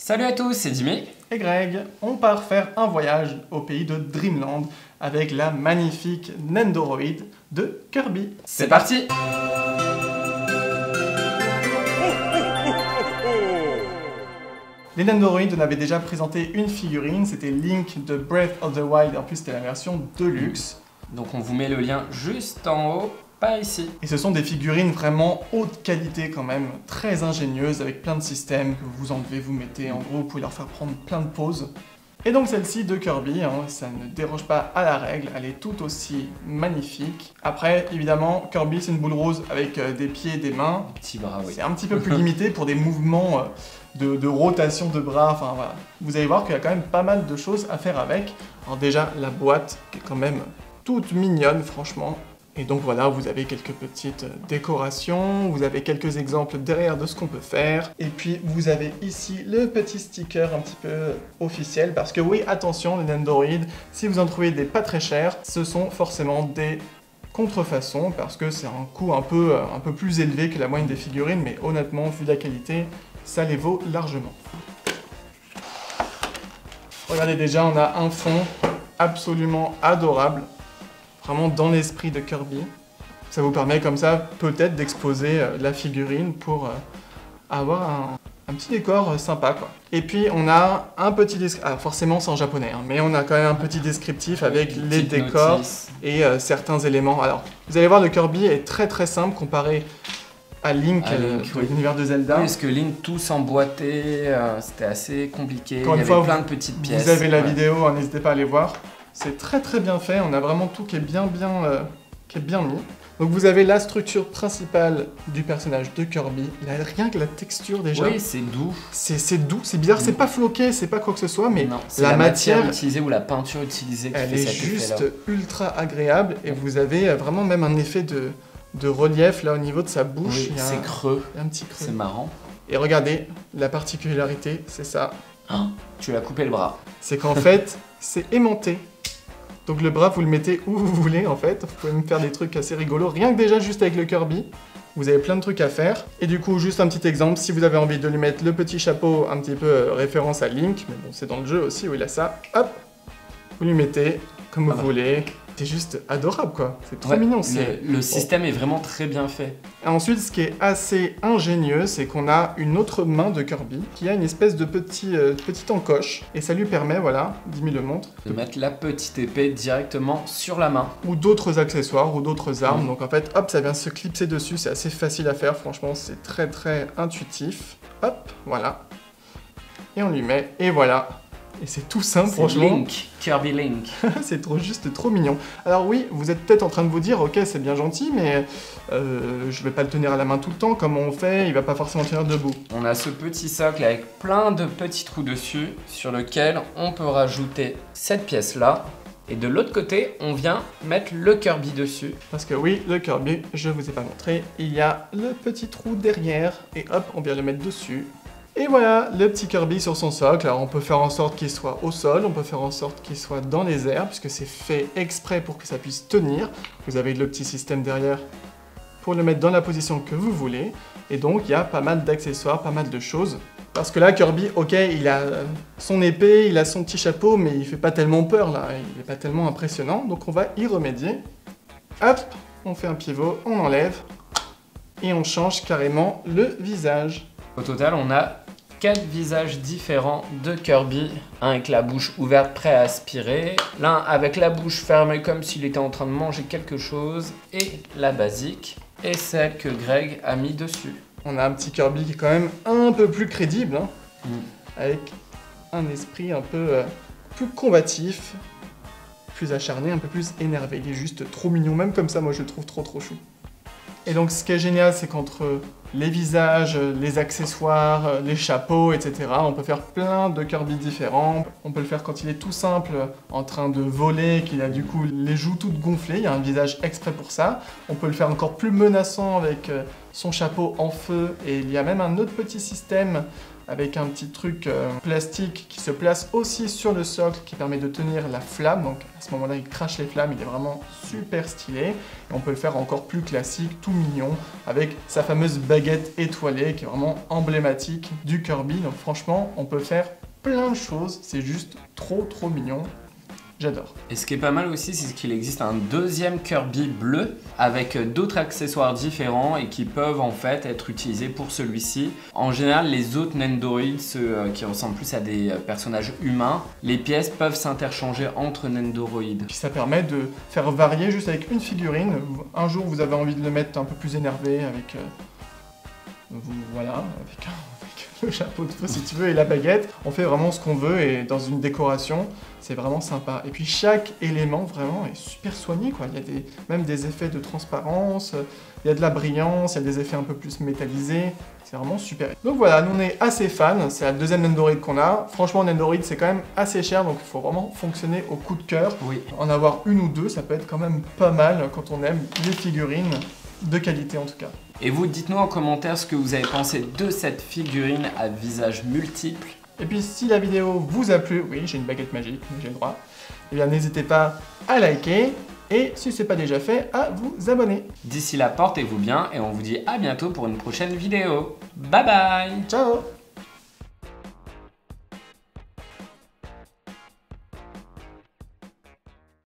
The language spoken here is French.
Salut à tous, c'est Jimmy. Et Greg, on part faire un voyage au pays de Dreamland avec la magnifique Nendoroid de Kirby. C'est parti. Les Nendoroid, on avait déjà présenté une figurine, c'était Link de Breath of the Wild, en plus c'était la version Deluxe. Donc on vous met le lien juste en haut, par ici. Et ce sont des figurines vraiment haute qualité quand même, très ingénieuses, avec plein de systèmes que vous enlevez, vous mettez, en gros vous pouvez leur faire prendre plein de pauses. Et donc celle-ci de Kirby, ça ne déroge pas à la règle, elle est tout aussi magnifique. Après, évidemment, Kirby c'est une boule rose avec des pieds et des mains. Petit bras, oui. C'est un petit peu plus limité pour des mouvements de rotation de bras, enfin voilà. Vous allez voir qu'il y a quand même pas mal de choses à faire avec. Alors déjà, la boîte qui est quand même toute mignonne, franchement. Et donc voilà, vous avez quelques petites décorations, vous avez quelques exemples derrière de ce qu'on peut faire. Et puis vous avez ici le petit sticker un petit peu officiel, parce que oui, attention les Nendoroid, si vous en trouvez des pas très chers, ce sont forcément des contrefaçons, parce que c'est un coût un peu plus élevé que la moyenne des figurines, mais honnêtement, vu la qualité, ça les vaut largement. Regardez déjà, on a un fond absolument adorable. Vraiment dans l'esprit de Kirby. Ça vous permet comme ça peut-être d'exposer la figurine pour avoir un petit décor sympa quoi. Et puis on a un petit descriptif, alors forcément c'est en japonais, hein, mais on a quand même un petit descriptif avec les décors et certains éléments. Alors vous allez voir, le Kirby est très simple comparé à Link, oui. l'univers de Zelda. Oui, parce que Link tout s'emboîtait, c'était assez compliqué, Encore il y une avait fois, plein de petites pièces. Vous avez la vidéo, hein, n'hésitez pas à aller voir. C'est très bien fait, on a vraiment tout qui est bien mis. Donc vous avez la structure principale du personnage de Kirby, rien que la texture déjà. Oui, c'est doux. C'est doux, c'est bizarre, c'est pas floqué, c'est pas quoi que ce soit, mais non, la matière utilisée ou la peinture utilisée qui elle fait est cet juste effet-là. ultra agréable, et vous avez vraiment même un effet de relief là au niveau de sa bouche. Oui, c'est creux, il y a un petit creux. c'est marrant. Et regardez, la particularité, c'est ça. Oh, tu l'as coupé le bras. C'est qu'en fait, c'est aimanté. Donc le bras, vous le mettez où vous voulez en fait. Vous pouvez me faire des trucs assez rigolos. Rien que déjà juste avec le Kirby, vous avez plein de trucs à faire. Et du coup, juste un petit exemple, si vous avez envie de lui mettre le petit chapeau, un petit peu référence à Link, mais bon, c'est dans le jeu aussi où il a ça, hop, vous lui mettez comme vous voulez. C'est juste adorable quoi, c'est trop mignon. Le système est vraiment très bien fait. Et ensuite, ce qui est assez ingénieux, c'est qu'on a une autre main de Kirby qui a une espèce de petite encoche, et ça lui permet, voilà, Jimmy le montre, de mettre la petite épée directement sur la main. Ou d'autres accessoires, ou d'autres armes. Donc en fait, hop, ça vient se clipser dessus, c'est assez facile à faire, franchement, c'est très intuitif. Hop, voilà. Et on lui met, et voilà. Et c'est tout simple, franchement. Link, Kirby Link. C'est juste trop mignon. Alors oui, vous êtes peut-être en train de vous dire, ok, c'est bien gentil, mais je vais pas le tenir à la main tout le temps, comment on fait, il va pas forcément tenir debout. On a ce petit socle avec plein de petits trous dessus, sur lequel on peut rajouter cette pièce-là. Et de l'autre côté, on vient mettre le Kirby dessus. Parce que oui, le Kirby, je vous ai pas montré, il y a le petit trou derrière, et hop, on vient le mettre dessus. Et voilà, le petit Kirby sur son socle. Alors on peut faire en sorte qu'il soit au sol, on peut faire en sorte qu'il soit dans les airs, puisque c'est fait exprès pour que ça puisse tenir. Vous avez le petit système derrière pour le mettre dans la position que vous voulez. Et donc il y a pas mal d'accessoires, pas mal de choses. Parce que là, Kirby, ok, il a son épée, il a son petit chapeau, mais il fait pas tellement peur là, il est pas tellement impressionnant. Donc on va y remédier. Hop, on fait un pivot, on enlève, et on change carrément le visage. Au total, on a 4 visages différents de Kirby. Un avec la bouche ouverte, prêt à aspirer. L'un avec la bouche fermée comme s'il était en train de manger quelque chose. Et la basique. Et celle que Greg a mis dessus. On a un petit Kirby qui est quand même un peu plus crédible, hein, avec un esprit un peu plus combatif, plus acharné, un peu plus énervé. Il est juste trop mignon, même comme ça, moi je le trouve trop chou. Et donc ce qui est génial, c'est qu'entre les visages, les accessoires, les chapeaux, etc., on peut faire plein de Kirby différents. On peut le faire quand il est tout simple, en train de voler, qu'il a du coup les joues toutes gonflées, il y a un visage exprès pour ça. On peut le faire encore plus menaçant avec son chapeau en feu, et il y a même un autre petit système avec un petit truc plastique qui se place aussi sur le socle qui permet de tenir la flamme. Donc à ce moment-là, il crache les flammes, il est vraiment super stylé. Et on peut le faire encore plus classique, tout mignon, avec sa fameuse baguette étoilée qui est vraiment emblématique du Kirby. Donc franchement, on peut faire plein de choses, c'est juste trop mignon. J'adore. Et ce qui est pas mal aussi, c'est qu'il existe un deuxième Kirby bleu avec d'autres accessoires différents et qui peuvent en fait être utilisés pour celui-ci. En général, les autres Nendoroids, ceux qui ressemblent plus à des personnages humains, les pièces peuvent s'interchanger entre Nendoroids. Puis ça permet de faire varier juste avec une figurine. Un jour, vous avez envie de le mettre un peu plus énervé avec... voilà, avec le chapeau de feu si tu veux et la baguette. On fait vraiment ce qu'on veut et dans une décoration, c'est vraiment sympa. Et puis chaque élément vraiment est super soigné quoi. Il y a même des effets de transparence, il y a de la brillance, il y a des effets un peu plus métallisés. C'est vraiment super. Donc voilà, nous on est assez fans, c'est la deuxième Nendoroid qu'on a. Franchement, Nendoroid c'est quand même assez cher, donc il faut vraiment fonctionner au coup de cœur. Oui. En avoir une ou deux, ça peut être quand même pas mal quand on aime les figurines de qualité en tout cas. Et vous, dites-nous en commentaire ce que vous avez pensé de cette figurine à visage multiple. Et puis si la vidéo vous a plu, oui j'ai une baguette magique, j'ai le droit, eh bien n'hésitez pas à liker et si ce n'est pas déjà fait, à vous abonner. D'ici là, portez-vous bien et on vous dit à bientôt pour une prochaine vidéo. Bye bye! Ciao!